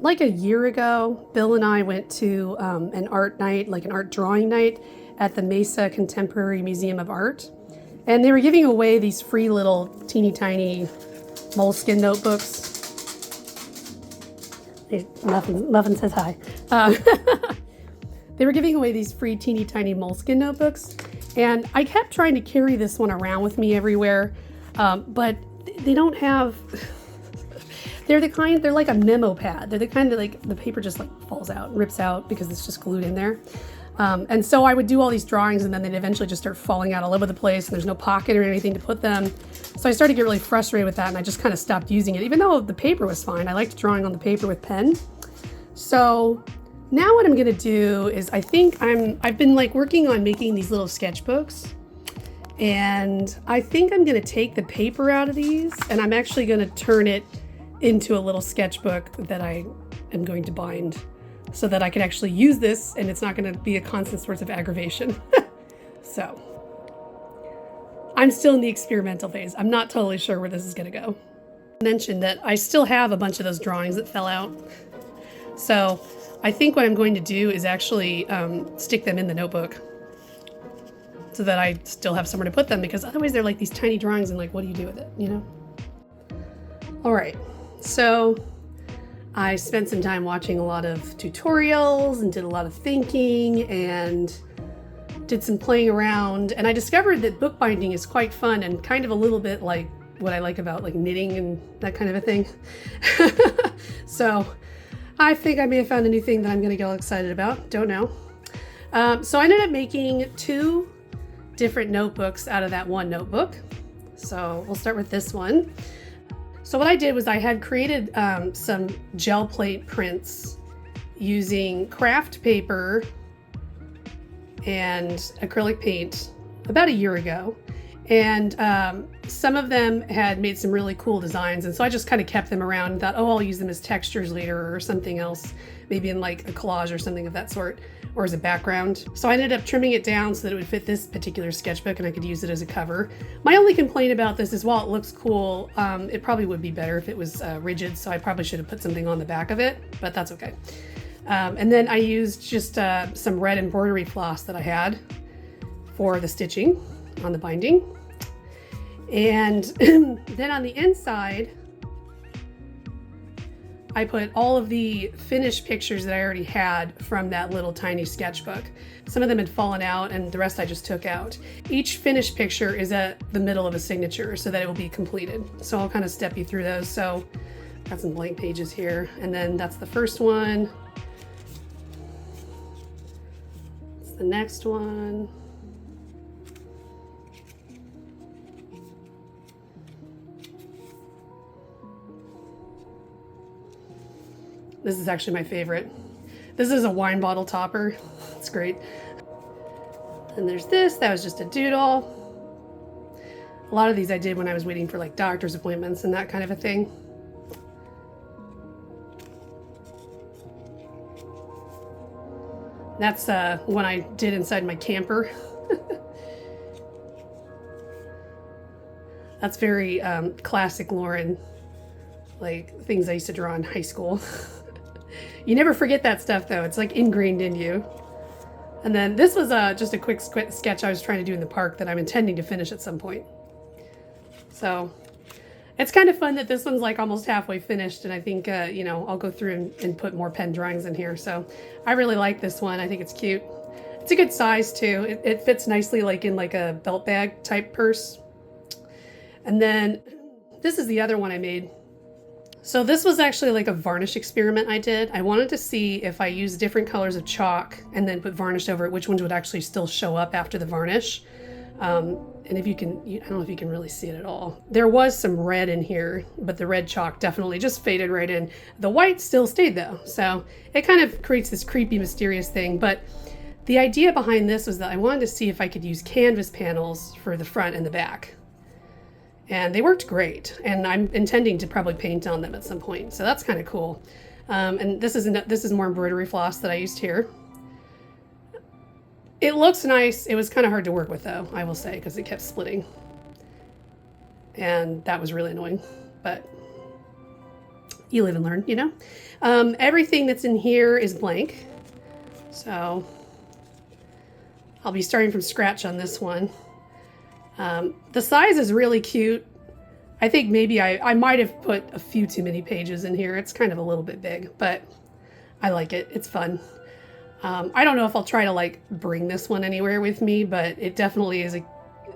like a year ago, Bill and I went to an art night, like an art drawing night at the Mesa Contemporary Museum of Art. And they were giving away these free little teeny tiny Moleskine notebooks. Muffin says hi. They were giving away these free teeny tiny Moleskine notebooks. And I kept trying to carry this one around with me everywhere. But they don't have... They're the kind, they're like a memo pad. They're the kind that like the paper just like falls out, rips out because it's just glued in there. And so I would do all these drawings and then they'd eventually just start falling out all over the place and there's no pocket or anything to put them. So I started to get really frustrated with that and I just kind of stopped using it, even though the paper was fine. I liked drawing on the paper with pen. So now what I'm gonna do is I've been like working on making these little sketchbooks. And I think I'm gonna take the paper out of these and I'm actually gonna turn it into a little sketchbook that I am going to bind so that I can actually use this and it's not going to be a constant source of aggravation. So I'm still in the experimental phase. I'm not totally sure where this is going to go. I mentioned that I still have a bunch of those drawings that fell out. So I think what I'm going to do is actually stick them in the notebook so that I still have somewhere to put them, because otherwise they're like these tiny drawings and like, what do you do with it, you know? All right. So I spent some time watching a lot of tutorials and did a lot of thinking and did some playing around, and I discovered that bookbinding is quite fun and kind of a little bit like what I like about like knitting and that kind of a thing. So I think I may have found a new thing that I'm going to get all excited about. Don't know. So I ended up making 2 different notebooks out of that one notebook. So we'll start with this one. So what I did was I had created some gel plate prints using craft paper and acrylic paint about a year ago. And some of them had made some really cool designs. And so I just kind of kept them around and thought, oh, I'll use them as textures later or something else, maybe in like a collage or something of that sort, or as a background. So I ended up trimming it down so that it would fit this particular sketchbook and I could use it as a cover. My only complaint about this is while it looks cool, it probably would be better if it was rigid. So I probably should have put something on the back of it, but that's okay. And then I used just some red embroidery floss that I had for the stitching on the binding. And then on the inside, I put all of the finished pictures that I already had from that little tiny sketchbook. Some of them had fallen out and the rest I just took out. Each finished picture is at the middle of a signature so that it will be completed. So I'll kind of step you through those. So got some blank pages here, and then that's the first one. That's the next one. This is actually my favorite. This is a wine bottle topper. It's great. And there's this, that was just a doodle. A lot of these I did when I was waiting for like doctor's appointments and that kind of a thing. That's one I did inside my camper. That's very classic Lauren, like things I used to draw in high school. You never forget that stuff though. It's like ingrained in you. And then this was just a quick sketch I was trying to do in the park that I'm intending to finish at some point. So it's kind of fun that this one's like almost halfway finished, and I think, you know, I'll go through and put more pen drawings in here. So I really like this one. I think it's cute. It's a good size too. It fits nicely like in like a belt bag type purse. And then this is the other one I made. So this was actually like a varnish experiment I did. I wanted to see if I use different colors of chalk and then put varnish over it, which ones would actually still show up after the varnish. And if you can, I don't know if you can really see it at all. There was some red in here, but the red chalk definitely just faded right in. The white still stayed though. So it kind of creates this creepy, mysterious thing. But the idea behind this was that I wanted to see if I could use canvas panels for the front and the back. And they worked great, and I'm intending to probably paint on them at some point, so that's kind of cool. And this is more embroidery floss that I used here. It looks nice. It was kind of hard to work with though, I will say, because it kept splitting. And that was really annoying, but you live and learn, you know? Everything that's in here is blank. So I'll be starting from scratch on this one. The size is really cute. I think maybe I might have put a few too many pages in here. It's kind of a little bit big, but I like it. It's fun. I don't know if I'll try to like bring this one anywhere with me, but it definitely is a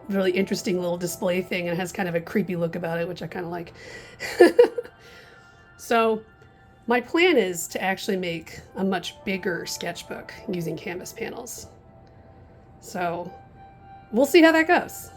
really interesting little display thing and has kind of a creepy look about it, which I kind of like. So my plan is to actually make a much bigger sketchbook using canvas panels. So we'll see how that goes.